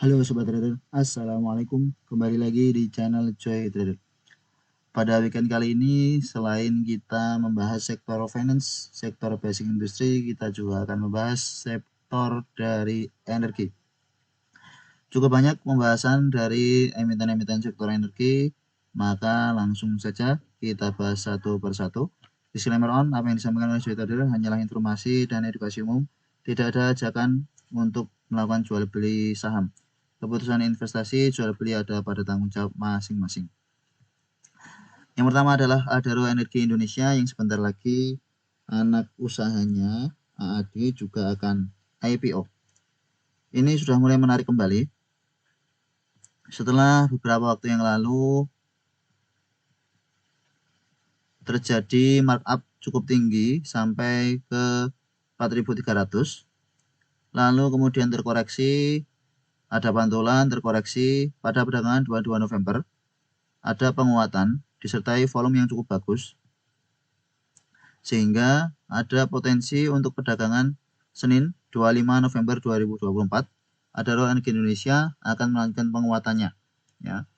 Halo Sobat Trader, Assalamualaikum. Kembali lagi di channel Joy Trader. Pada weekend kali ini, selain kita membahas sektor finance, sektor basic industry, kita juga akan membahas sektor dari energi. Cukup banyak pembahasan dari emiten-emiten sektor energi, maka langsung saja kita bahas satu persatu. Disclaimer on, apa yang disampaikan oleh Joy Trader hanyalah informasi dan edukasi umum, tidak ada ajakan untuk melakukan jual beli saham. Keputusan investasi jual beli ada pada tanggung jawab masing-masing. Yang pertama adalah Adaro Energi Indonesia yang sebentar lagi anak usahanya AAD juga akan IPO. Ini sudah mulai menarik kembali setelah beberapa waktu yang lalu terjadi markup cukup tinggi sampai ke 4.300, lalu kemudian terkoreksi, ada pantulan terkoreksi pada perdagangan 22 November, ada penguatan disertai volume yang cukup bagus, sehingga ada potensi untuk perdagangan Senin 25 November 2024 Adaro Energi Indonesia akan melanjutkan penguatannya, ya.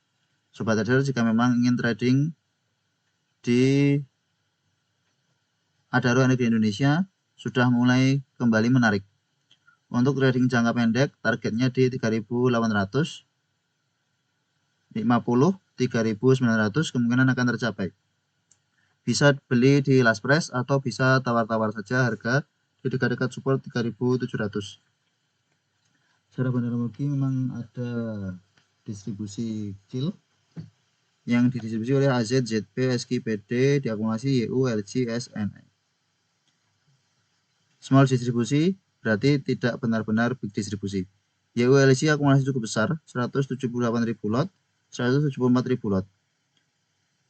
Sobat trader, jika memang ingin trading di Adaro Energi Indonesia sudah mulai kembali menarik. Untuk trading jangka pendek targetnya di 3.800, 50, 3.900 kemungkinan akan tercapai. Bisa beli di last price atau bisa tawar-tawar saja harga di dekat-dekat support 3.700. Secara analogi memang ada distribusi kecil yang didistribusi oleh AZ, ZP, SKPD, diakumulasi YU, LG, SNI. Small distribusi berarti tidak benar-benar big distribusi. YU, LG akumulasi cukup besar, 178.000 lot, 174.000 lot.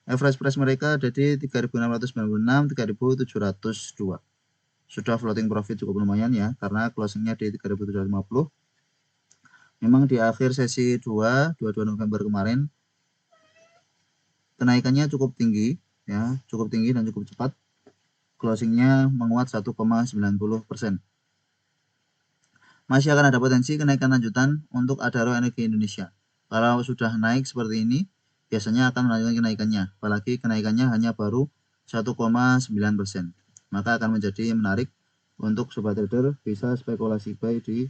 Average price mereka ada di 3.696, 3.702. Sudah floating profit cukup lumayan ya, karena closingnya di 3.750. Memang di akhir sesi 22 November kemarin kenaikannya cukup tinggi, ya, cukup tinggi dan cukup cepat. Closingnya menguat 1,90%. Masih akan ada potensi kenaikan lanjutan untuk Adaro Energi Indonesia. Kalau sudah naik seperti ini, biasanya akan melanjutkan kenaikannya, apalagi kenaikannya hanya baru 1,9%. Maka akan menjadi menarik untuk sobat trader bisa spekulasi buy di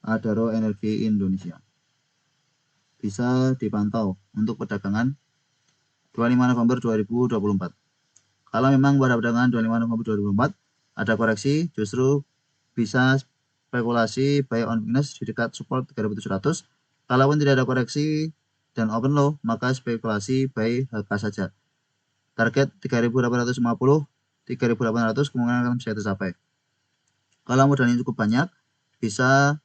Adaro Energi Indonesia. Bisa dipantau untuk perdagangan 25 November 2024. Kalau memang pada perdagangan 25 November 2024 ada koreksi, justru bisa spekulasi buy on weakness di dekat support 3.700. Kalaupun tidak ada koreksi dan open low, maka spekulasi buy HK saja. Target 3.850, 3.800 kemungkinan akan bisa tercapai. Kalau modalnya cukup banyak, bisa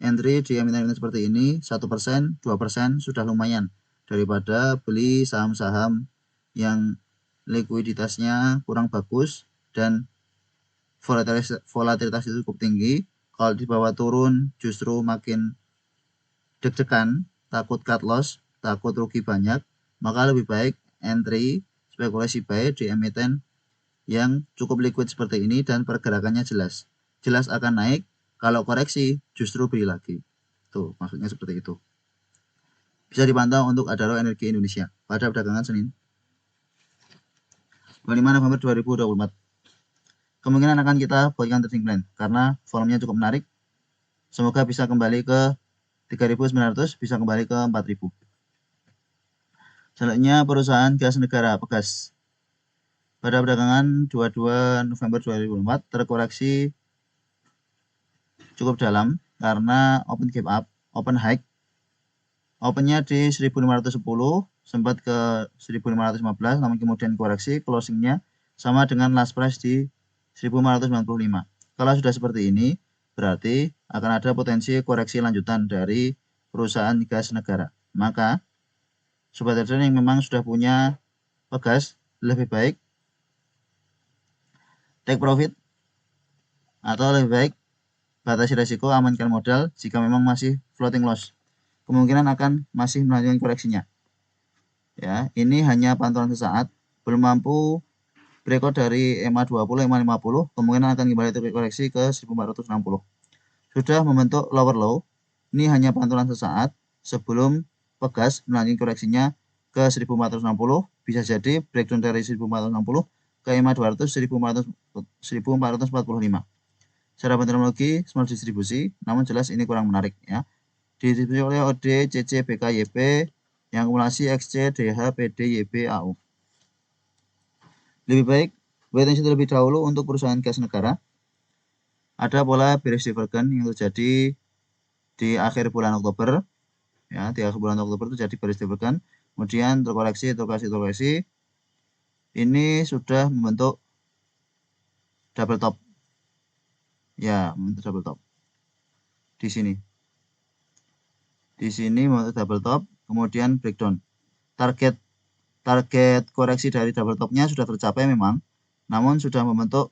entry di emiten-emiten seperti ini 1%, 2% sudah lumayan daripada beli saham-saham yang likuiditasnya kurang bagus dan volatilitas itu cukup tinggi. Kalau di bawah turun justru makin deg-degan, takut cut loss, takut rugi banyak, maka lebih baik entry spekulasi buy di emiten yang cukup liquid seperti ini dan pergerakannya jelas akan naik. Kalau koreksi justru beli lagi. Tuh, maksudnya seperti itu. Bisa dipantau untuk Adaro Energi Indonesia pada perdagangan Senin 25 November 2024. Kemungkinan akan kita buatkan trading plan karena volumenya cukup menarik. Semoga bisa kembali ke 3.900, bisa kembali ke 4.000. Selanjutnya perusahaan gas negara Pegas. Pada perdagangan 22 November 2024 terkoreksi cukup dalam karena open gap up, open high. Opennya di 1510, sempat ke 1515, namun kemudian koreksi, closingnya sama dengan last price di 1595. Kalau sudah seperti ini, berarti akan ada potensi koreksi lanjutan dari perusahaan gas negara. Maka, sobat trader yang memang sudah punya Pegas, lebih baik take profit atau lebih baik batasi risiko, amankan modal jika memang masih floating loss. Kemungkinan akan masih melanjutkan koreksinya. Ya, ini hanya pantauan sesaat, belum mampu breakout dari EMA 20, EMA 50, kemungkinan akan kembali terkoreksi ke 1460. Sudah membentuk lower low Ini hanya pantulan sesaat sebelum Pegas melanjutkan koreksinya ke 1460, bisa jadi breakdown dari 1460 ke EMA 200 1445. Secara terminologi smart distribusi, namun jelas ini kurang menarik ya. Didistribusi oleh OD, CC, BK, YP, yang akumulasi XC, DH, PD, YB, AU. Lebih baik wait and see terlebih dahulu untuk perusahaan gas negara. Ada pola bearish divergence yang terjadi di akhir bulan Oktober. Ya, di akhir bulan Oktober terjadi bearish divergence. Kemudian terkoreksi. Ini sudah membentuk double top. Ya, membentuk double top. Di sini. Di sini membentuk double top, kemudian breakdown. Target koreksi dari double topnya sudah tercapai memang, namun sudah membentuk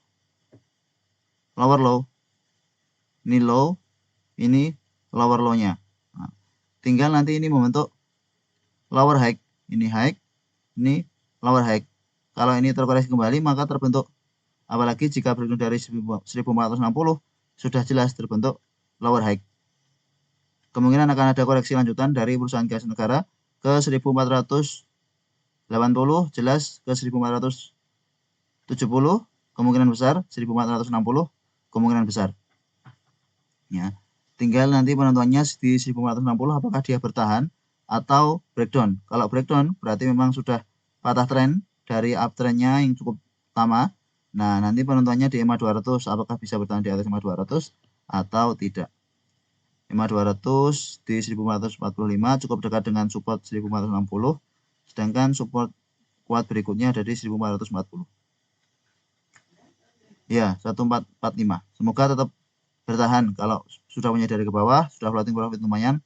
lower low. Ini low, ini lower low-nya. Nah, tinggal nanti ini membentuk lower high. Ini high, ini lower high. Kalau ini terkoreksi kembali, maka terbentuk, apalagi jika breakdown dari 1460, sudah jelas terbentuk lower high. Kemungkinan akan ada koreksi lanjutan dari perusahaan gas negara ke 1480, jelas ke 1470, kemungkinan besar, 1460, kemungkinan besar. Ya, tinggal nanti penentuannya di 1460 apakah dia bertahan atau breakdown. Kalau breakdown berarti memang sudah patah tren dari uptrendnya yang cukup lama. Nah, nanti penentuannya di EMA 200 apakah bisa bertahan di atas EMA 200 atau tidak. EMA 200 di 1445 cukup dekat dengan support 1460, sedangkan support kuat berikutnya ada di 1440. Ya, 1445. Semoga tetap bertahan. Kalau sudah menyadari ke bawah, sudah floating profit lumayan,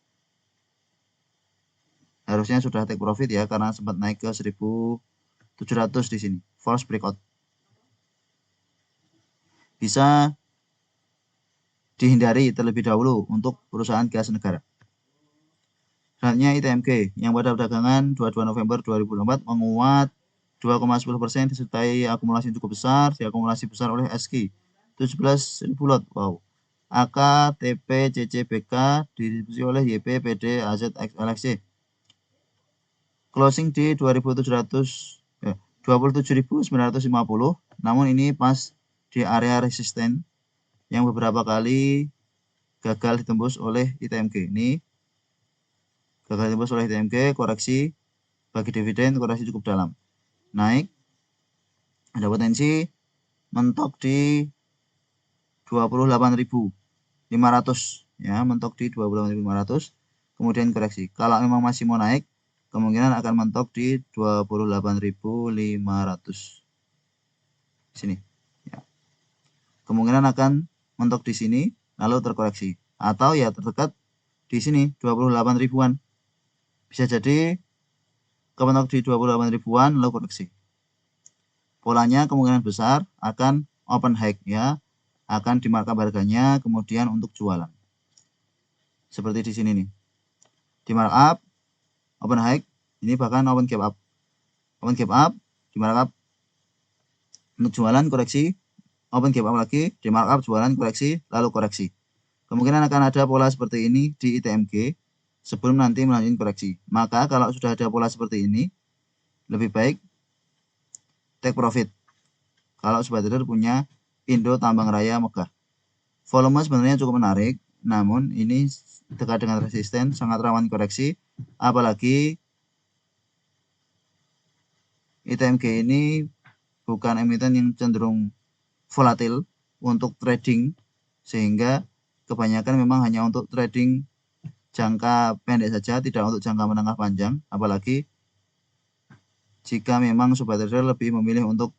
harusnya sudah take profit ya, karena sempat naik ke 1700 di sini. False breakout. Bisa dihindari terlebih dahulu untuk perusahaan gas negara. Selanjutnya ITMG yang pada perdagangan 22 November 2024 menguat 2,10% disertai akumulasi cukup besar, diakumulasi besar oleh SQ 17.000 lot. Wow. AK, TP, CC, BK didistribusi oleh YP, PD, AZ, LXC. Closing di 27.950, namun ini pas di area resisten yang beberapa kali gagal ditembus oleh ITMG. Ini gagal ditembus oleh ITMG, koreksi bagi dividen, koreksi cukup dalam. Naik, ada potensi mentok di 28.500 ya, mentok di 28.500, kemudian koreksi. Kalau memang masih mau naik, kemungkinan akan mentok di 28.500 sini ya. Kemungkinan akan mentok di sini lalu terkoreksi, atau ya terdekat di sini 28 ribuan. Bisa jadi kementok di 28 ribuan lalu koreksi. Polanya kemungkinan besar akan open high ya, akan di markup harganya kemudian untuk jualan. Seperti di sini nih. Di markup open high, ini bahkan open gap up. Open gap up, di markup untuk jualan, koreksi, open gap up lagi, di markup jualan, koreksi, lalu koreksi. Kemungkinan akan ada pola seperti ini di ITMG sebelum nanti melanjutkan koreksi. Maka kalau sudah ada pola seperti ini, lebih baik take profit. Kalau sobat trader punya Indo Tambang Raya Megah. Volume sebenarnya cukup menarik, namun ini dekat dengan resisten, sangat rawan koreksi. Apalagi ITMG ini bukan emiten yang cenderung volatil untuk trading, sehingga kebanyakan memang hanya untuk trading jangka pendek saja, tidak untuk jangka menengah panjang. Apalagi jika memang sobat trader lebih memilih untuk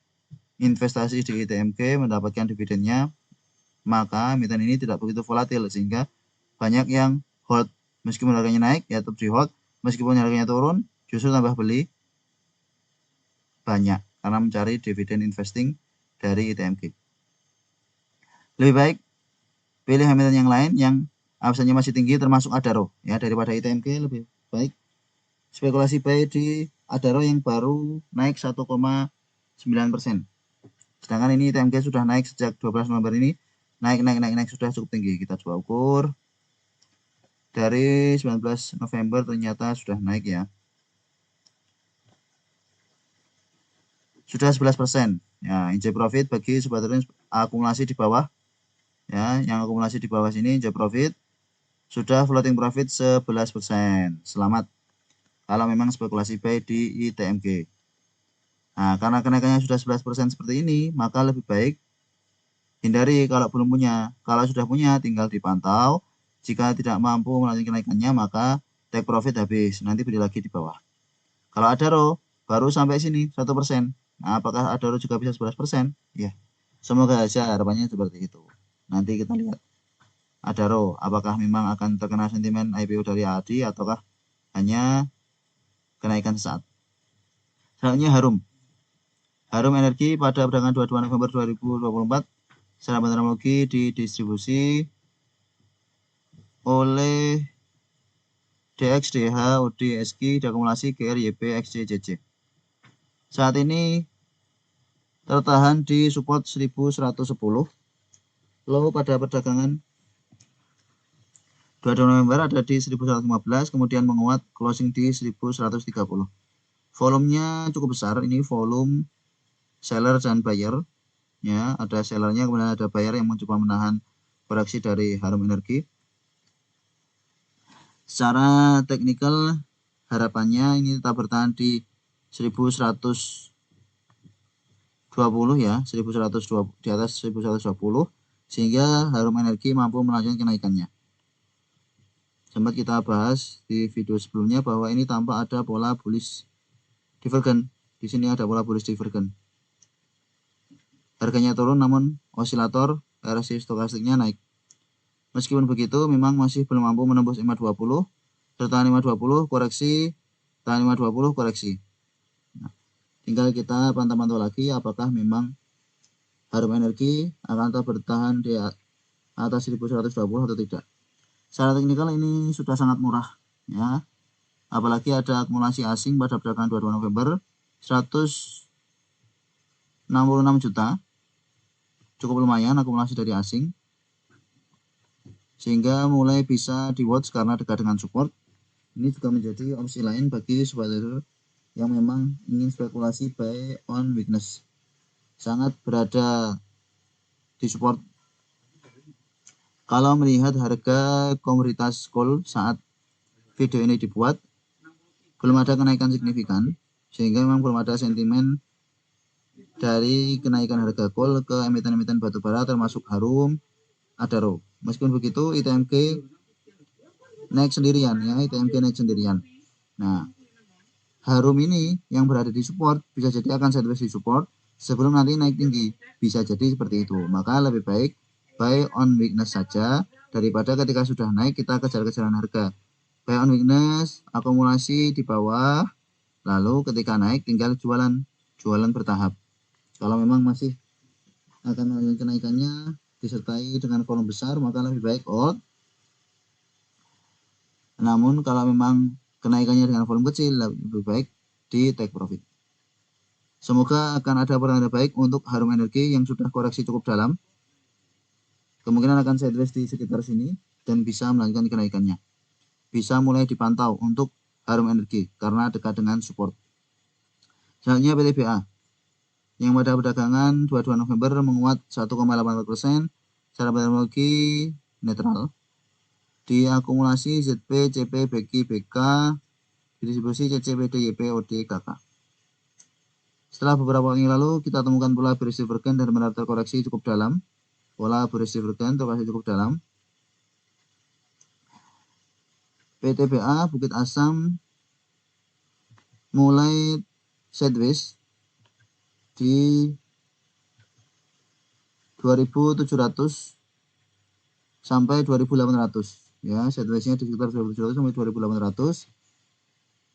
investasi di ITMG mendapatkan dividennya, maka emiten ini tidak begitu volatil, sehingga banyak yang hold meskipun harganya naik ya tetap di hold, meskipun harganya turun justru tambah beli banyak karena mencari dividen investing dari ITMG. Lebih baik pilih emiten yang lain yang absennya masih tinggi, termasuk Adaro ya, daripada ITMG. Lebih baik spekulasi buy di Adaro yang baru naik 1,9%. Sedangkan ini ITMG sudah naik sejak 12 November ini, naik sudah cukup tinggi. Kita coba ukur dari 19 November ternyata sudah naik ya. Sudah 11%. Ya, enjoy profit bagi sobat trader akumulasi di bawah. Ya, yang akumulasi di bawah sini enjoy profit. Sudah floating profit 11%. Selamat. Kalau memang spekulasi buy di ITMG. Nah, karena kenaikannya sudah 11% seperti ini, maka lebih baik hindari kalau belum punya. Kalau sudah punya, tinggal dipantau. Jika tidak mampu melanjutkan kenaikannya, maka take profit habis. Nanti beli lagi di bawah. Kalau Adaro, baru sampai sini 1%. Nah, apakah Adaro juga bisa 11%? Ya, semoga saja harapannya seperti itu. Nanti kita lihat. Adaro, apakah memang akan terkena sentimen IPO dari ADI ataukah hanya kenaikan sesaat. Selanjutnya Harum. Harum Energi pada perdagangan 22 November 2024 secara teknologi didistribusi oleh DXDH ODSG diakumulasi GRYP XJJJ. Saat ini tertahan di support 1110. Low pada perdagangan 22 November ada di 1115, kemudian menguat closing di 1130. Volumenya cukup besar, ini volume seller dan buyer. Ya, ada sellernya, kemudian ada buyer yang mencoba menahan koreksi dari Harum Energi. Secara teknikal harapannya ini tetap bertahan di 1120 ya, 1120 di atas 1120 sehingga Harum Energi mampu melanjutkan kenaikannya. Sempat kita bahas di video sebelumnya bahwa ini tampak ada pola bullish divergen. Di sini ada pola bullish divergen. Harganya turun namun osilator RSI stokastiknya naik. Meskipun begitu memang masih belum mampu menembus 520. Tertahan 520 koreksi, tahan 520 koreksi. Nah, tinggal kita pantau-pantau lagi apakah memang Harum Energi akan tetap bertahan di atas 1120 atau tidak. Secara teknikal ini sudah sangat murah ya. Apalagi ada akumulasi asing pada perdagangan 22 November 166 juta. Cukup lumayan akumulasi dari asing. Sehingga mulai bisa di watch karena dekat dengan support. Ini juga menjadi opsi lain bagi sobat trader yang memang ingin spekulasi buy on weakness. Sangat berada di support. Kalau melihat harga komoditas coal saat video ini dibuat, belum ada kenaikan signifikan, sehingga memang belum ada sentimen dari kenaikan harga coal ke emiten-emiten batubara termasuk Harum, Adaro. Meskipun begitu, ITMG naik sendirian ya, ITMG naik sendirian. Nah, Harum ini yang berada di support bisa jadi akan sideways di support sebelum nanti naik tinggi, bisa jadi seperti itu. Maka lebih baik buy on weakness saja daripada ketika sudah naik kita kejar-kejaran harga. Buy on weakness, akumulasi di bawah, lalu ketika naik tinggal jualan bertahap. Kalau memang masih akan melanjutkan kenaikannya disertai dengan volume besar maka lebih baik hold. Namun kalau memang kenaikannya dengan volume kecil lebih baik di take profit. Semoga akan ada pertanda baik untuk Harum Energi yang sudah koreksi cukup dalam. Kemungkinan akan sideways di sekitar sini dan bisa melanjutkan kenaikannya. Bisa mulai dipantau untuk Harum Energi karena dekat dengan support. Selanjutnya PTBA yang pada perdagangan 22 November menguat 1,84%, secara teknologi netral. Diakumulasi ZP, CP, BQ, BK, didistribusi CCP, DYP, OD, KK. Setelah beberapa waktu yang lalu kita temukan pola bearish divergen dan benar terkoreksi cukup dalam. Pola bearish divergen terkoreksi cukup dalam. PTBA Bukit Asam mulai sideways di 2700 sampai 2800 ya, sidewaysnya di sekitar 2700 sampai 2800.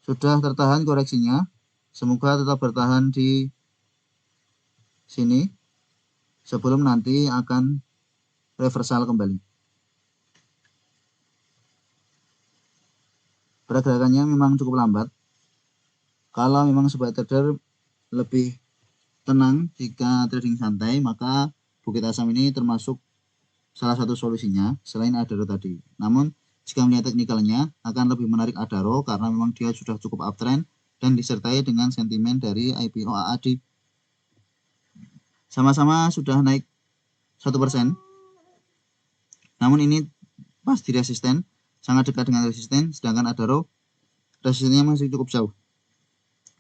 Sudah tertahan koreksinya, semoga tetap bertahan di sini sebelum nanti akan reversal kembali. Pergerakannya memang cukup lambat. Kalau memang sobat trader lebih tenang jika trading santai, maka Bukit Asam ini termasuk salah satu solusinya selain Adaro tadi. Namun Jika melihat teknikalnya akan lebih menarik Adaro karena memang dia sudah cukup uptrend dan disertai dengan sentimen dari IPO AAD. Sama-sama sudah naik 1%. Namun ini pas di resisten, sangat dekat dengan resisten, sedangkan Adaro resistennya masih cukup jauh.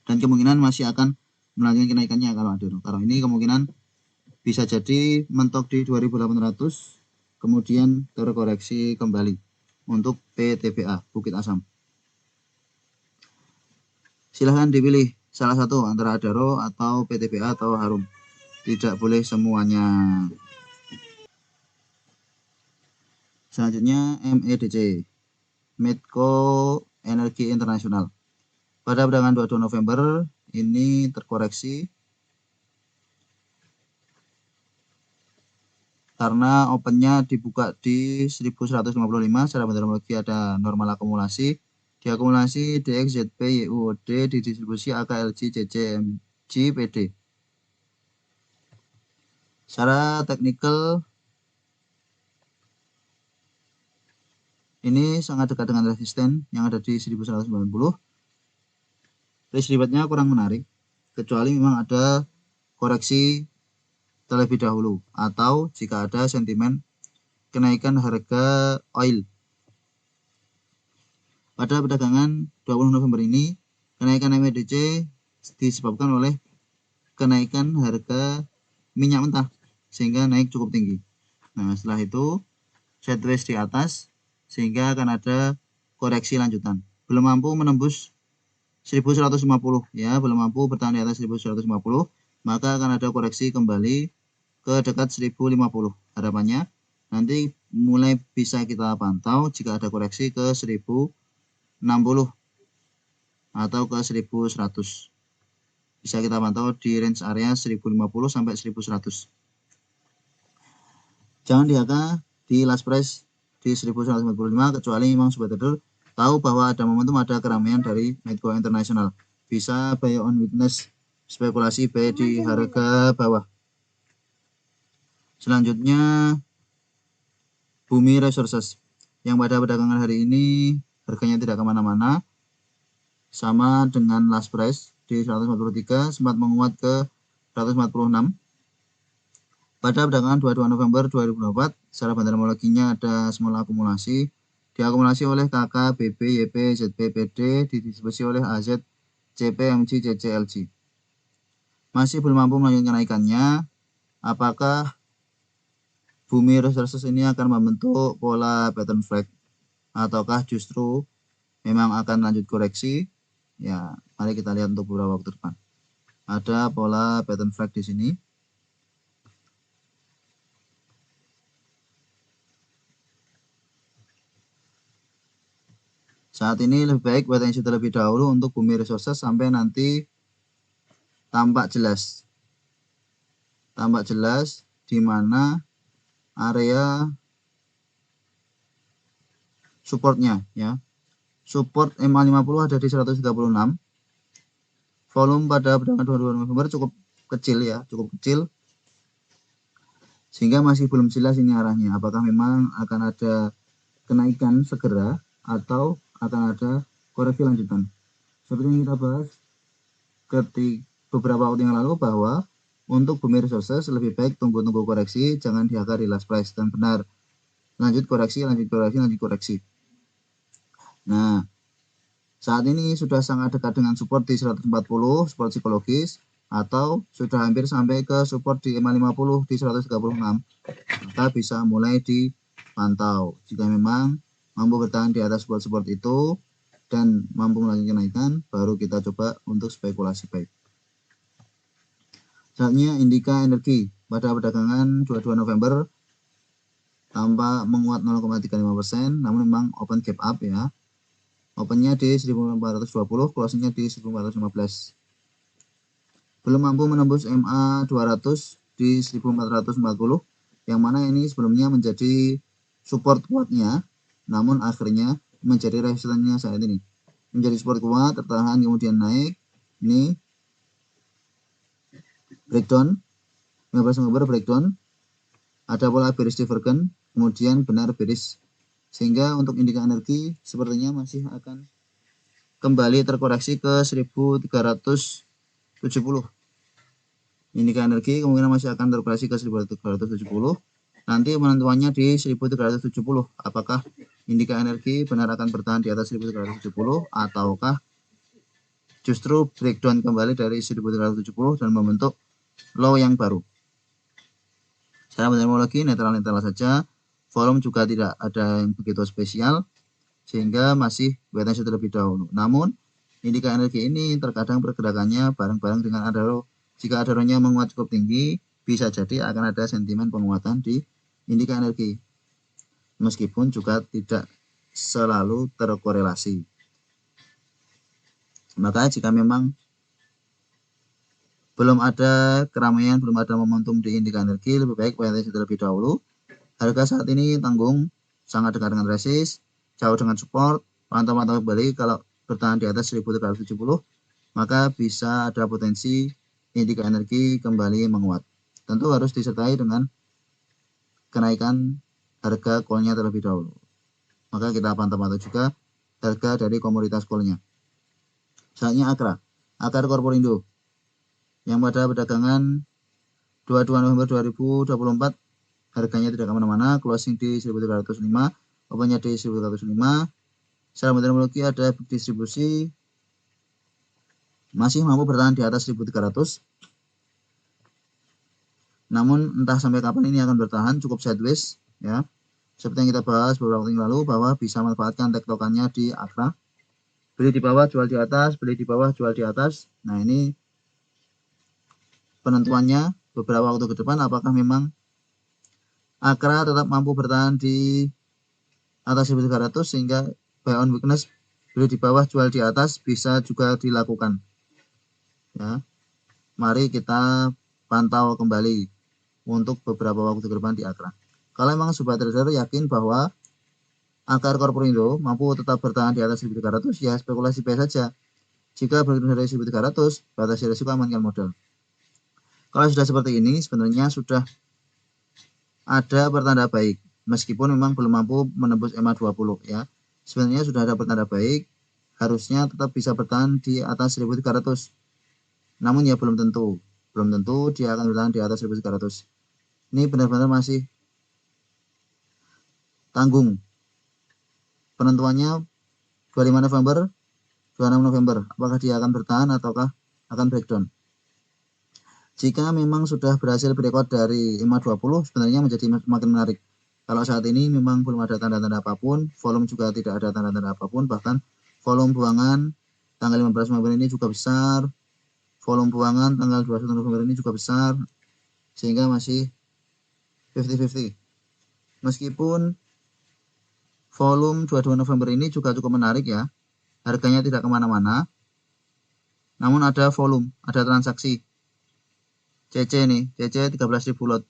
Dan kemungkinan masih akan melanjutkan kenaikannya kalau Adaro. Kalau ini kemungkinan bisa jadi mentok di 2800, kemudian terkoreksi kembali untuk PTBA Bukit Asam. Silahkan dipilih salah satu antara Adaro atau PTBA atau Harum. Tidak boleh semuanya. Selanjutnya MEDC, Medco Energi Internasional. Pada perdagangan 22 November ini terkoreksi karena opennya dibuka di 1155. Secara metodologi ada normal akumulasi. Diakumulasi DXZP YUOD didistribusi AKLG CCMG PD. Secara teknikal ini sangat dekat dengan resisten yang ada di 1190. Risk rewardnya kurang menarik, kecuali memang ada koreksi terlebih dahulu atau jika ada sentimen kenaikan harga oil. Pada perdagangan 20 November ini, kenaikan MEDC disebabkan oleh kenaikan harga minyak mentah sehingga naik cukup tinggi. Nah, setelah itu sideways di atas sehingga akan ada koreksi lanjutan. Belum mampu menembus 1150 ya, belum mampu bertahan di atas 1150, maka akan ada koreksi kembali ke dekat 1050. Harapannya nanti mulai bisa kita pantau jika ada koreksi ke 1060 atau ke 1100. Bisa kita pantau di range area 1050 sampai 1100. Jangan diangka di last price di 1145 kecuali memang sobat trader tahu bahwa ada momentum, ada keramaian dari Medco Internasional. Bisa buy on weakness, spekulasi buy di harga bawah. Selanjutnya Bumi Resources yang pada perdagangan hari ini harganya tidak kemana-mana, sama dengan last price di 143, sempat menguat ke 146. Pada perdagangan 22 November 2024, secara fundamentalnya ada small akumulasi, diakumulasi oleh KK, BP, YP, ZP, PD, didistribusi oleh AZ, CP, MG, CCLG. Masih belum mampu melanjutkan kenaikannya. Apakah Bumi Resources ini akan membentuk pola pattern flag ataukah justru memang akan lanjut koreksi? Ya, mari kita lihat untuk beberapa waktu depan. Ada pola pattern flag di sini. Saat ini lebih baik wait and see terlebih dahulu untuk Bumi Resources sampai nanti tampak jelas. Tampak jelas di mana area supportnya ya. Support MA50 ada di 136. Volume pada perdagangan 22 November cukup kecil ya, cukup kecil. Sehingga masih belum jelas ini arahnya. Apakah memang akan ada kenaikan segera atau akan ada koreksi lanjutan. Seperti yang kita bahas beberapa waktu yang lalu bahwa untuk Bumi Resources lebih baik tunggu-tunggu koreksi, jangan diangkat di last price, dan benar lanjut koreksi, lanjut koreksi, lanjut koreksi. Nah, saat ini sudah sangat dekat dengan support di 140, support psikologis, atau sudah hampir sampai ke support di MA50 di 136. Maka bisa mulai dipantau. Jika memang mampu bertahan di atas support itu dan mampu melanjutkan kenaikan, baru kita coba untuk spekulasi baik. Selanjutnya Indika Energi pada perdagangan 22 November tampak menguat 0,35%, namun memang open gap up ya. Opennya di 1420, closingnya di 1415. Belum mampu menembus MA 200 di 1440, yang mana ini sebelumnya menjadi support kuatnya, namun akhirnya menjadi resistennya saat ini. Menjadi support kuat, tertahan, kemudian naik. Ini breakdown, 15 November breakdown. Ada pola bearish divergence, kemudian benar bearish Sehingga untuk indika energi sepertinya masih akan kembali terkoreksi ke 1370. Indika energi kemungkinan masih akan terkoreksi ke 1370. Nanti penentuannya di 1370. Apakah indika energi benar akan bertahan di atas 1370 ataukah justru breakdown kembali dari 1370 dan membentuk low yang baru. Secara terminologi netral-netral saja, volume juga tidak ada yang begitu spesial, sehingga masih wait and see terlebih dahulu. Namun, indika energi ini terkadang pergerakannya bareng-bareng dengan adaro. Jika adaronya menguat cukup tinggi, bisa jadi akan ada sentimen penguatan di indika energi. Meskipun juga tidak selalu terkorelasi. Maka jika memang belum ada keramaian, belum ada momentum di indika energi, lebih baik wait and see terlebih dahulu. Harga saat ini tanggung, sangat dekat dengan resist, jauh dengan support, pantau-pantau kembali kalau bertahan di atas 1370, maka bisa ada potensi indika energi kembali menguat. Tentu harus disertai dengan kenaikan harga call-nya terlebih dahulu. Maka kita pantau-pantau juga harga dari komoditas call-nya. Selanjutnya Akar Korporindo yang pada perdagangan 22 November 2024 harganya tidak kemana-mana, closing di 1305, opennya di 1305. Secara terminologi ada distribusi masih mampu bertahan di atas 1300. Namun entah sampai kapan ini akan bertahan, cukup sideways ya. Seperti yang kita bahas beberapa waktu yang lalu bahwa bisa manfaatkan tektokannya di Akra. Beli di bawah, jual di atas, beli di bawah, jual di atas. Nah, ini penentuannya beberapa waktu ke depan apakah memang Akra tetap mampu bertahan di atas 1300 sehingga buy on weakness, beli di bawah, jual di atas bisa juga dilakukan. Ya. Mari kita pantau kembali untuk beberapa waktu ke depan di Akra. Kalau memang sobat trader yakin bahwa Akar Korporindo mampu tetap bertahan di atas 1300, ya spekulasi buy saja. Jika bergerak dari 1300, batasi risiko, amankan modal. Kalau sudah seperti ini, sebenarnya sudah ada pertanda baik, meskipun memang belum mampu menembus EMA 20 ya. Sebenarnya sudah ada pertanda baik, harusnya tetap bisa bertahan di atas 1300. Namun ya belum tentu dia akan bertahan di atas 1300. Ini benar-benar masih tanggung. Penentuannya 25 November, 26 November. Apakah dia akan bertahan ataukah akan breakdown? Jika memang sudah berhasil breakout dari EMA 20, sebenarnya menjadi makin menarik. Kalau saat ini memang belum ada tanda-tanda apapun, volume juga tidak ada tanda-tanda apapun, bahkan volume buangan tanggal 15 November ini juga besar, volume buangan tanggal 21 November ini juga besar, sehingga masih 50-50. Meskipun volume 22 November ini juga cukup menarik ya, harganya tidak kemana-mana, namun ada volume, ada transaksi. CC nih, CC 13.000 lot,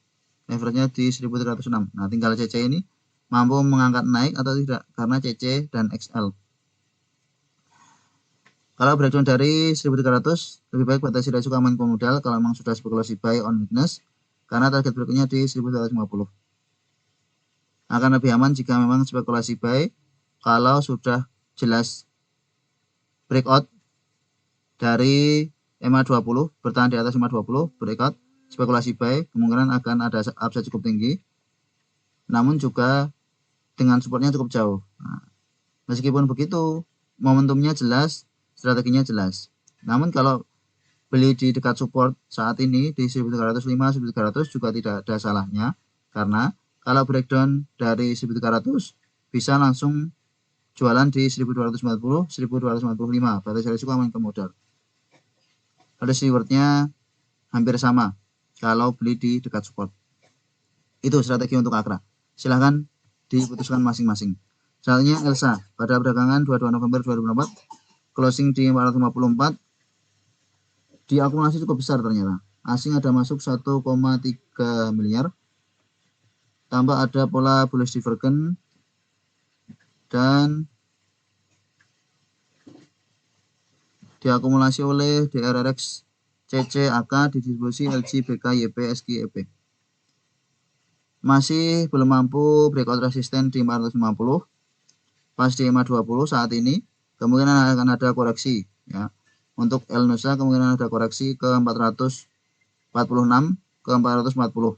average-nya di 1306. Nah, tinggal CC ini mampu mengangkat naik atau tidak, karena CC dan XL. Kalau breakdown dari 1300, lebih baik batasi risiko, aman modal kalau memang sudah spekulasi buy on weakness, karena target berikutnya di 1350. Akan lebih aman jika memang spekulasi buy kalau sudah jelas breakout dari EMA 20, bertahan di atas EMA 20, breakout, spekulasi buy, kemungkinan akan ada upside cukup tinggi, namun juga dengan supportnya cukup jauh. Nah, meskipun begitu, momentumnya jelas, strateginya jelas. Namun kalau beli di dekat support saat ini di 1305, 1300 juga tidak ada salahnya, karena kalau breakdown dari 1300 bisa langsung jualan di 1240, 1245, batasi risiko, aman ke modal. Risk rewardnya hampir sama kalau beli di dekat support. Itu strategi untuk Akra. Silahkan diputuskan masing-masing. Selanjutnya Elsa pada perdagangan 22 November 2024, closing di 454, diakumulasi cukup besar ternyata. Asing ada masuk 1,3 miliar, tambah ada pola bullish divergence dan diakumulasi oleh DRRX, CC, AK, didistribusi LG, BK, YP, SG, EP. Masih belum mampu breakout resisten di 450. pas di EMA 20 saat ini kemungkinan akan ada koreksi ya. Untuk L Nusa kemungkinan ada koreksi ke 446 ke 440.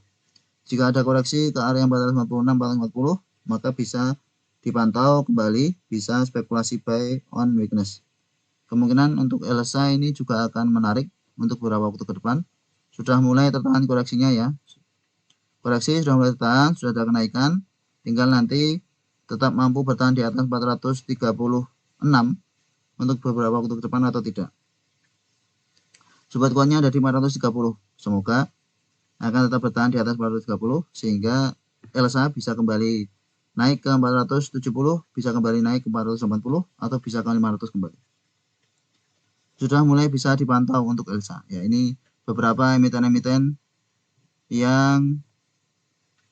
Jika ada koreksi ke area 446 440 maka bisa dipantau kembali, bisa spekulasi buy on weakness. Kemungkinan untuk LSA ini juga akan menarik untuk beberapa waktu ke depan. Sudah mulai tertahan koreksinya ya. Koreksi sudah mulai tertahan, sudah ada kenaikan. Tinggal nanti tetap mampu bertahan di atas 436 untuk beberapa waktu ke depan atau tidak. Support kuatnya ada di 430. Semoga akan tetap bertahan di atas 430 sehingga LSA bisa kembali naik ke 470, bisa kembali naik ke 480 atau bisa ke 500 kembali. Sudah mulai bisa dipantau untuk LSA. Ya, ini beberapa emiten-emiten yang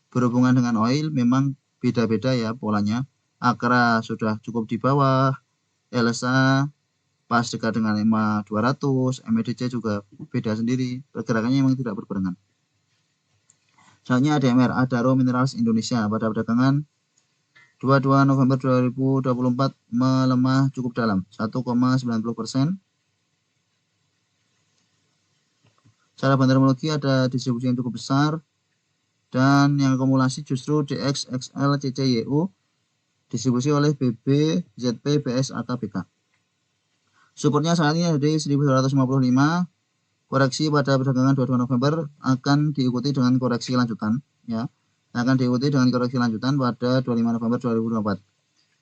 berhubungan dengan oil memang beda-beda ya polanya. Akra sudah cukup di bawah, LSA pas dekat dengan EMA 200, MEDC juga beda sendiri, pergerakannya memang tidak berbarengan. Selanjutnya ADMR, Adaro Minerals Indonesia, pada perdagangan 22 November 2024 melemah cukup dalam 1,90%. Secara fundamental ada distribusi yang cukup besar dan yang akumulasi justru DX, XL, CCYU distribusi oleh BB, ZP, BS, AKBK. Supportnya saat ini ada di 1255. Koreksi pada perdagangan 22 November akan diikuti dengan koreksi lanjutan ya. Akan diikuti dengan koreksi lanjutan pada 25 November 2024.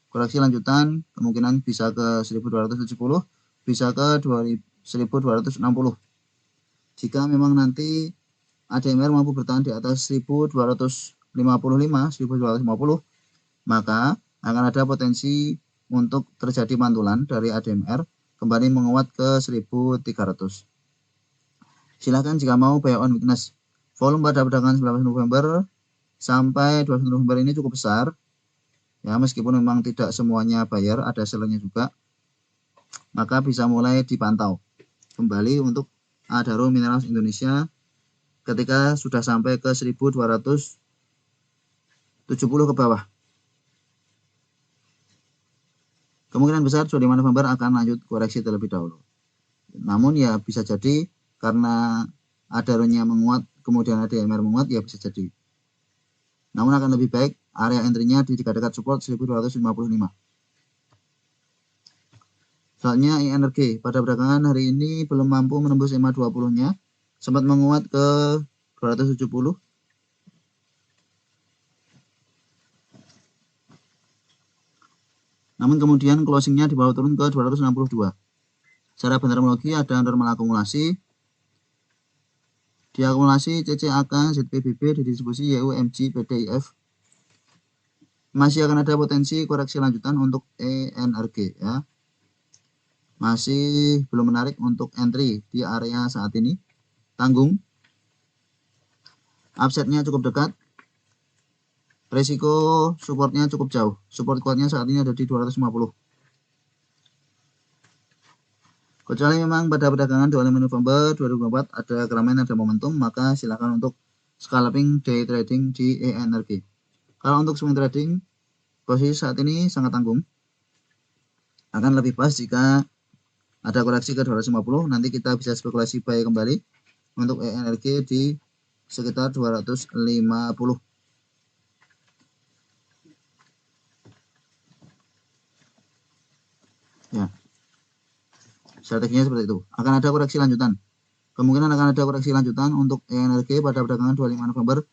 Koreksi lanjutan kemungkinan bisa ke 1270, bisa ke 1260. Jika memang nanti ADMR mampu bertahan di atas 1255, 1250, maka akan ada potensi untuk terjadi pantulan dari ADMR kembali menguat ke 1300. Silahkan jika mau buy on weakness. Volume pada perdagangan 19 November sampai 21 November ini cukup besar. Ya, meskipun memang tidak semuanya buyer, ada sellernya juga. Maka bisa mulai dipantau kembali untuk Adaro Minerals Indonesia ketika sudah sampai ke 1270 ke bawah. Kemungkinan besar 25 November akan lanjut koreksi terlebih dahulu. Namun ya bisa jadi karena Adaronya menguat, kemudian ADMR menguat, ya bisa jadi. Namun akan lebih baik area entry-nya di dekat-dekat support 1255. Soalnya INRG pada perdagangan hari ini belum mampu menembus EMA 20-nya, sempat menguat ke 270. Namun kemudian closingnya dibawa turun ke 262. Secara fundamental ada normal akumulasi. Di akumulasi CCAK, ZPBB, didistribusi YU, MG, PDIF. Masih akan ada potensi koreksi lanjutan untuk ENRG ya. Masih belum menarik untuk entry di area saat ini. Tanggung. Upsetnya cukup dekat. Risiko supportnya cukup jauh. Support kuatnya saat ini ada di 250. Kecuali memang pada perdagangan 25 November 2024 ada keramaian, ada momentum, maka silakan untuk scalping day trading di ENRG. Kalau untuk swing trading, posisi saat ini sangat tanggung. Akan lebih pas jika ada koreksi ke 250, nanti kita bisa spekulasi buy kembali untuk ENRG di sekitar 250. Ya. Strateginya seperti itu. Akan ada koreksi lanjutan. Kemungkinan akan ada koreksi lanjutan untuk ENRG pada perdagangan 25 November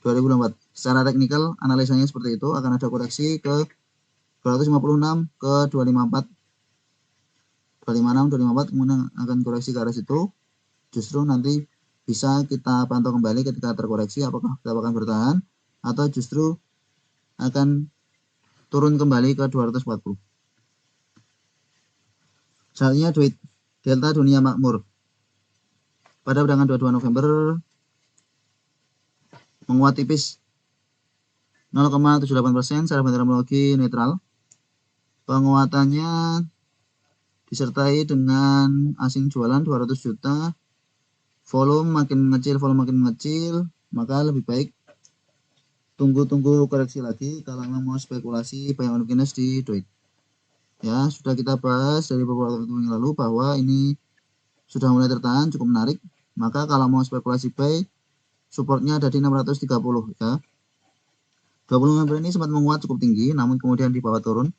2024. Secara teknikal, analisanya seperti itu. Akan ada koreksi ke 256 ke 254. 256, 254, kemudian akan koreksi ke arah situ. Justru nanti bisa kita pantau kembali ketika terkoreksi apakah kita akan bertahan atau justru akan turun kembali ke 240. Selanjutnya duit Delta Dunia Makmur pada perdagangan 22 November menguat tipis 0,78%, secara fundamental netral. Penguatannya disertai dengan asing jualan 200 juta, volume makin mengecil, maka lebih baik tunggu koreksi lagi kalau memang mau spekulasi buy on weakness di DOIT. Ya, sudah kita bahas dari beberapa waktu yang lalu bahwa ini sudah mulai tertahan cukup menarik. Maka kalau mau spekulasi buy, supportnya ada di 630 ya. 20 member ini sempat menguat cukup tinggi, namun kemudian di bawah turun.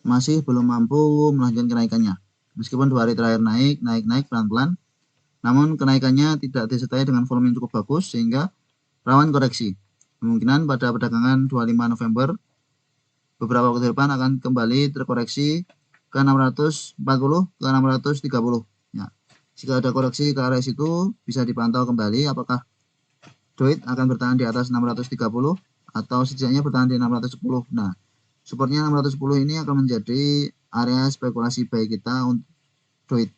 Masih belum mampu melanjutkan kenaikannya. Meskipun 2 hari terakhir naik pelan-pelan, namun kenaikannya tidak disertai dengan volume yang cukup bagus sehingga rawan koreksi. Kemungkinan pada perdagangan 25 November beberapa waktu depan akan kembali terkoreksi ke 640 ke 630 ya. Jika ada koreksi ke area situ bisa dipantau kembali apakah DOIT akan bertahan di atas 630 atau setidaknya bertahan di 610. Nah, supportnya 610 ini akan menjadi area spekulasi buy kita untuk DOIT.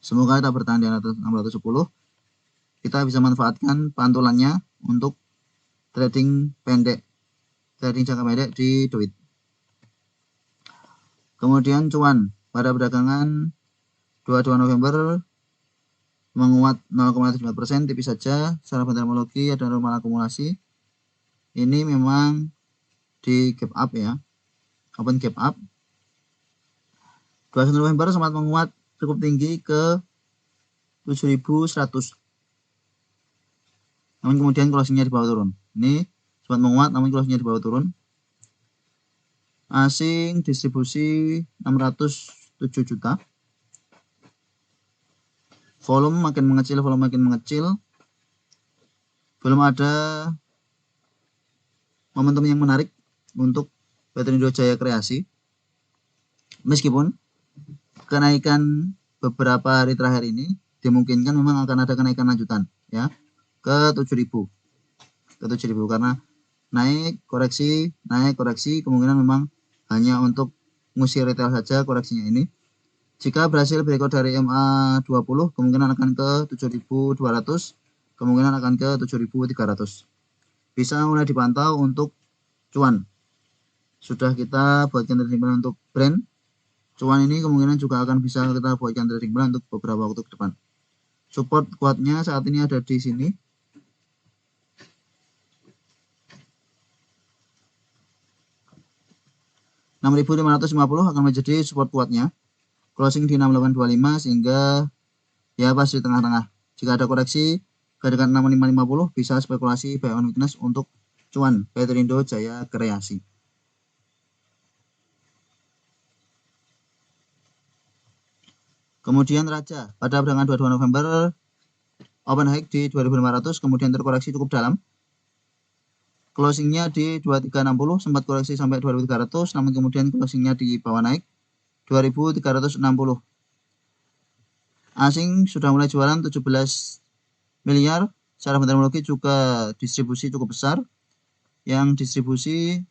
Semoga kita bertahan di atas 610. Kita bisa manfaatkan pantulannya untuk trading pendek, trading jangka pendek di DOIT. Kemudian cuan pada perdagangan 22 November menguat 0,7%, tipis saja. Secara fundamental ada normal akumulasi. Ini memang di gap up ya, open gap up. 21 November sempat menguat cukup tinggi ke 7.100. Namun kemudian closingnya di bawah turun. Ini sempat menguat namun closingnya di bawah turun. Asing distribusi 607 juta. Volume makin mengecil. Belum ada momentum yang menarik untuk Petrindo Jaya Kreasi. Meskipun kenaikan beberapa hari terakhir ini dimungkinkan memang akan ada kenaikan lanjutan ya ke 7.000 karena naik koreksi kemungkinan memang hanya untuk ngusir retail saja koreksinya ini. Jika berhasil breakout dari MA20 kemungkinan akan ke 7.200, kemungkinan akan ke 7.300. Bisa mulai dipantau untuk cuan. Sudah kita buatkan trading plan untuk brand. Cuan ini kemungkinan juga akan bisa kita buatkan trading plan untuk beberapa waktu ke depan. Support kuatnya saat ini ada di sini. $6.550 akan menjadi support kuatnya. Closing di 6825 sehingga ya pas di tengah-tengah. Jika ada koreksi ke dekat 6550 bisa spekulasi buy on weakness untuk cuan Petrindo Jaya Kreasi. Kemudian Raja pada perdagangan 22 November open high di 2500 kemudian terkoreksi cukup dalam. Closingnya di 2360 sempat koreksi sampai 2300 namun kemudian closingnya di bawah naik 2360. Asing sudah mulai jualan 17 miliar. Secara fundamental juga distribusi cukup besar. Yang distribusi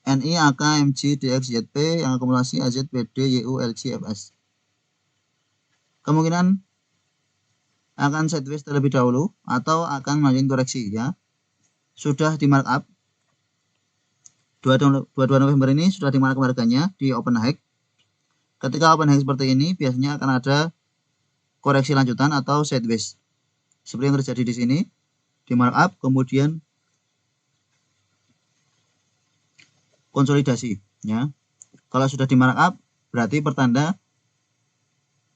NI, AK, MG, DX, ZP, yang akumulasi AZ, PD, YU, LG, FS. Kemungkinan akan sideways terlebih dahulu atau akan melanjutkan koreksi ya. Sudah di markup 22 November ini sudah di markup harganya di open high. Ketika open high seperti ini biasanya akan ada koreksi lanjutan atau sideways. Seperti yang terjadi di sini di markup kemudian konsolidasi ya. Kalau sudah di markup berarti pertanda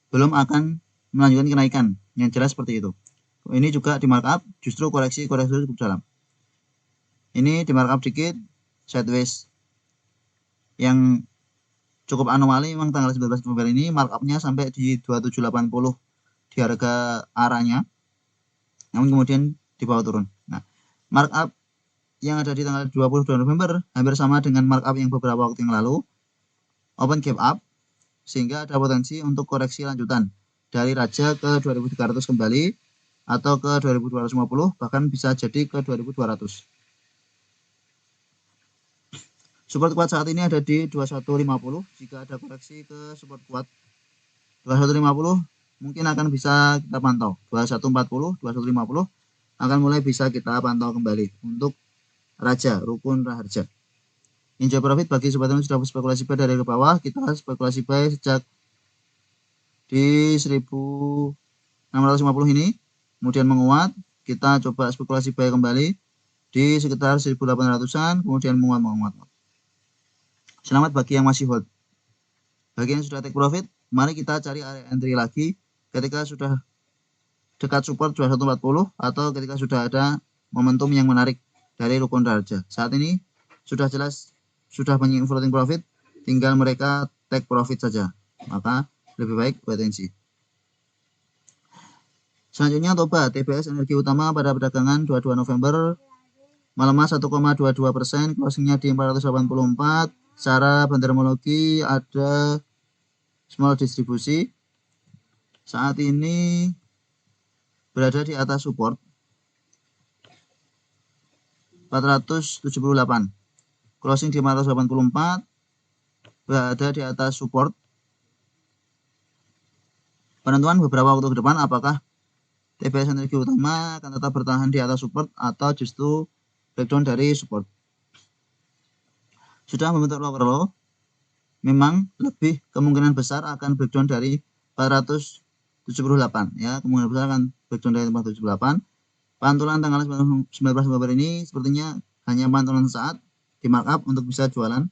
belum akan melanjutkan kenaikan, yang jelas seperti itu. Ini juga di markup justru koreksi cukup dalam. Ini di markup dikit sideways yang cukup anomali memang tanggal 19 November ini markupnya sampai di 2780 di harga arahnya, namun kemudian di bawah turun. Nah, markup yang ada di tanggal 22 November hampir sama dengan markup yang beberapa waktu yang lalu, open gap up, sehingga ada potensi untuk koreksi lanjutan dari Raja ke 2300 kembali atau ke 2250 bahkan bisa jadi ke 2200. Support kuat saat ini ada di 2150. Jika ada koreksi ke support kuat 2150 mungkin akan bisa kita pantau. 2140, 2150 akan mulai bisa kita pantau kembali untuk Raja, Rukun Raharja. Enjoy profit bagi sobat yang sudah spekulasi buy dari ke bawah. Kita spekulasi buy sejak di 1000 650 ini, kemudian menguat, kita coba spekulasi buy kembali di sekitar 1800-an, kemudian menguat. Selamat bagi yang masih hold. Bagi yang sudah take profit, mari kita cari area entry lagi ketika sudah dekat support 2140 atau ketika sudah ada momentum yang menarik dari rukun raja. Saat ini sudah jelas sudah banyak floating profit, tinggal mereka take profit saja. Maka lebih baik wait and see. Selanjutnya Toba TBS energi utama pada perdagangan 22 November melemah 1,22%, closingnya di 484. Secara bandermologi ada small distribusi. Saat ini berada di atas support 478. Closing di 484, berada di atas support. Penentuan beberapa waktu ke depan apakah TBS energi utama akan tetap bertahan di atas support atau justru breakdown dari support. Sudah membentuk lower low, memang lebih kemungkinan besar akan breakdown dari 478 ya, kemungkinan besar akan breakdown dari 478. Pantulan tanggal 19 November ini sepertinya hanya pantulan saat di markup untuk bisa jualan.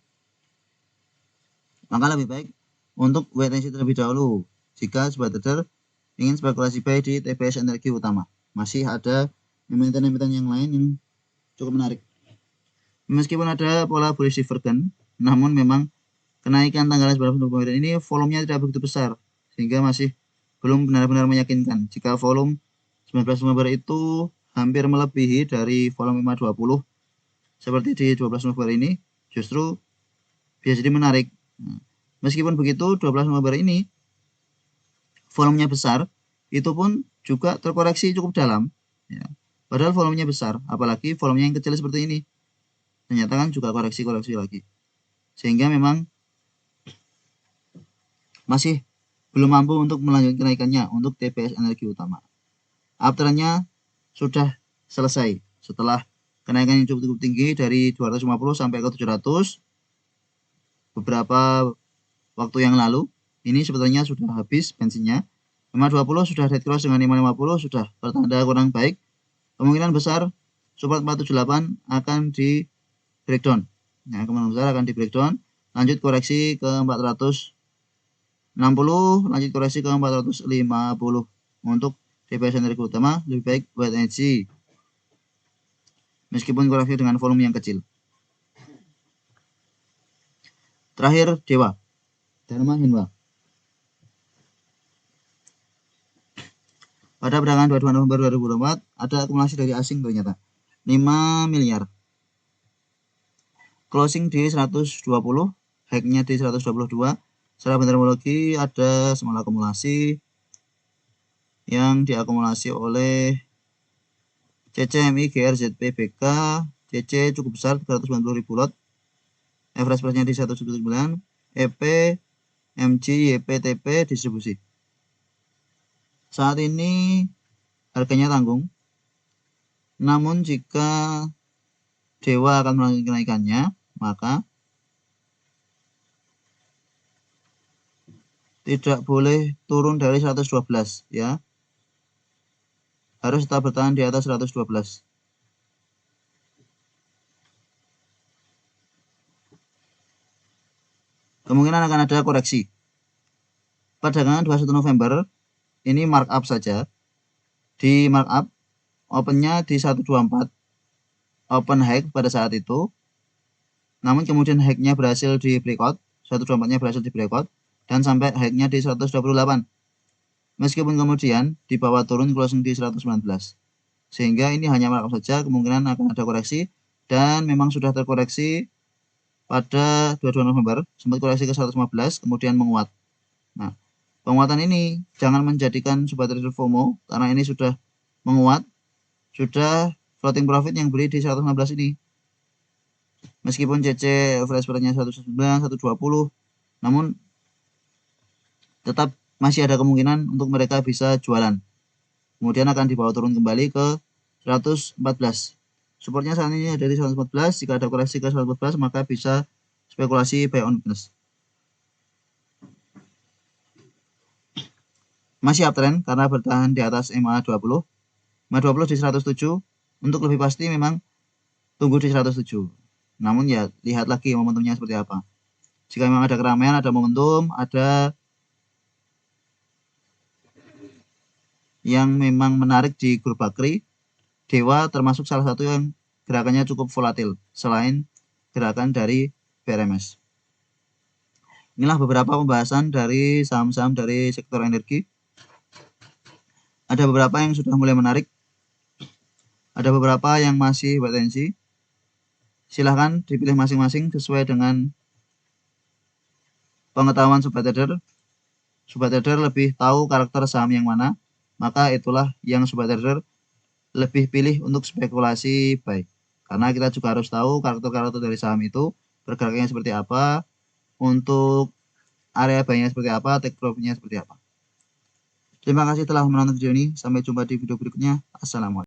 Maka lebih baik untuk wait and see terlebih dahulu jika sebuah trader ingin spekulasi buy di TBS energi utama. Masih ada emiten-emiten yang lain yang cukup menarik. Meskipun ada pola bullish divergence, namun memang kenaikan tanggal 19 November ini volumenya tidak begitu besar, sehingga masih belum benar-benar meyakinkan. Jika volume 19 November itu hampir melebihi dari volume 520 seperti di 12 November ini, justru bisa jadi menarik. Meskipun begitu, 12 November ini volumenya besar, itu pun juga terkoreksi cukup dalam ya. Padahal volumenya besar, apalagi volumenya yang kecil seperti ini, ternyata kan juga koreksi lagi, sehingga memang masih belum mampu untuk melanjutkan kenaikannya untuk TBS energi utama. Uptrendnya sudah selesai setelah kenaikan yang cukup tinggi dari 250 sampai ke 700 beberapa waktu yang lalu. Ini sebetulnya sudah habis bensinnya. 520 sudah dead cross dengan 550 sudah pertanda kurang baik. Kemungkinan besar support 478 akan di breakdown. Nah, kemungkinan besar akan di breakdown. Lanjut koreksi ke 460, lanjut koreksi ke 450 untuk TBS energi utama. Lebih baik wait and see meskipun koreksi dengan volume yang kecil. Terakhir Dewa Dharma Hinwa. Pada perdagangan 22 November 2024 ada akumulasi dari asing ternyata 5 miliar. Closing di 120, high-nya di 122. Secara bandermologi ada small akumulasi yang diakumulasi oleh CCMI GRZP BK. CC cukup besar 390.000 lot. Average price-nya di 179. EP MG YPTP distribusi. Saat ini harganya tanggung. Namun jika Dewa akan melanjutkan kenaikannya, maka tidak boleh turun dari 112 ya. Harus tetap bertahan di atas 112. Kemungkinan akan ada koreksi. Perdagangan 21 November ini markup saja. Di markup opennya di 124, open high pada saat itu, namun kemudian high-nya berhasil di breakout, 124-nya berhasil di breakout dan sampai high-nya di 128. Meskipun kemudian di bawah turun closing di 119, sehingga ini hanya markup saja. Kemungkinan akan ada koreksi dan memang sudah terkoreksi pada 22 November, sempat koreksi ke 115 kemudian menguat. Nah, penguatan ini jangan menjadikan sobat trader FOMO karena ini sudah menguat, sudah floating profit yang beli di 116 ini. Meskipun CC average price-nya 109, 120, namun tetap masih ada kemungkinan untuk mereka bisa jualan. Kemudian akan dibawa turun kembali ke 114. Supportnya saat ini ada di 114. Jika ada koreksi ke 114 maka bisa spekulasi buy on weakness. masih uptrend karena bertahan di atas MA20. MA20 di 107. Untuk lebih pasti memang tunggu di 107. Namun ya lihat lagi momentumnya seperti apa. Jika memang ada keramaian, ada momentum, ada yang memang menarik di grup Bakri, Dewa termasuk salah satu yang gerakannya cukup volatil selain gerakan dari BRMS. Inilah beberapa pembahasan dari saham-saham dari sektor energi. Ada beberapa yang sudah mulai menarik, ada beberapa yang masih wait and see. Silahkan dipilih masing-masing sesuai dengan pengetahuan sobat trader. Sobat trader lebih tahu karakter saham yang mana, maka itulah yang sobat trader lebih pilih untuk spekulasi buy. Karena kita juga harus tahu karakter-karakter dari saham itu bergeraknya seperti apa, untuk area buy-nya seperti apa, take profit-nya seperti apa. Terima kasih telah menonton video ini. Sampai jumpa di video berikutnya. Assalamualaikum.